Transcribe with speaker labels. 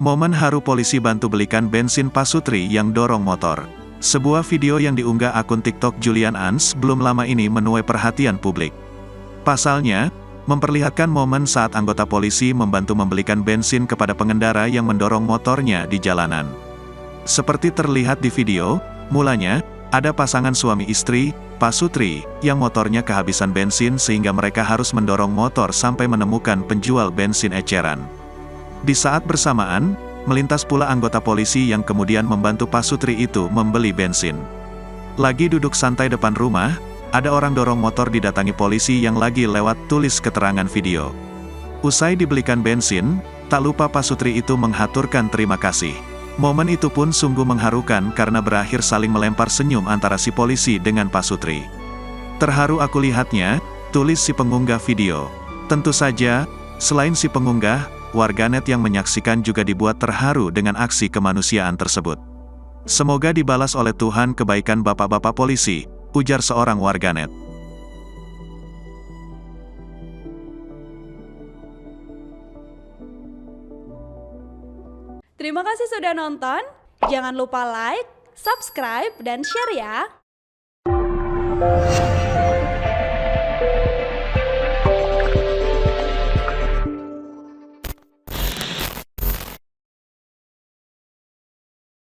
Speaker 1: Momen haru polisi bantu belikan bensin Pasutri yang dorong motor. Sebuah video yang diunggah akun TikTok Julian Ans belum lama ini menuai perhatian publik. Pasalnya, memperlihatkan momen saat anggota polisi membantu membelikan bensin kepada pengendara yang mendorong motornya di jalanan. Seperti terlihat di video, mulanya, ada pasangan suami istri, Pasutri, yang motornya kehabisan bensin sehingga mereka harus mendorong motor sampai menemukan penjual bensin eceran. Di saat bersamaan, melintas pula anggota polisi yang kemudian membantu Pasutri itu membeli bensin. Lagi duduk santai depan rumah, ada orang dorong motor didatangi polisi yang lagi lewat, tulis keterangan video. Usai dibelikan bensin, tak lupa Pasutri itu menghaturkan terima kasih. Momen itu pun sungguh mengharukan karena berakhir saling melempar senyum antara si polisi dengan Pasutri. Terharu aku lihatnya, tulis si pengunggah video. Tentu saja, selain si pengunggah, warganet yang menyaksikan juga dibuat terharu dengan aksi kemanusiaan tersebut. Semoga dibalas oleh Tuhan kebaikan bapak-bapak polisi, ujar seorang warganet.
Speaker 2: Terima kasih sudah nonton, jangan lupa like, subscribe, dan share ya!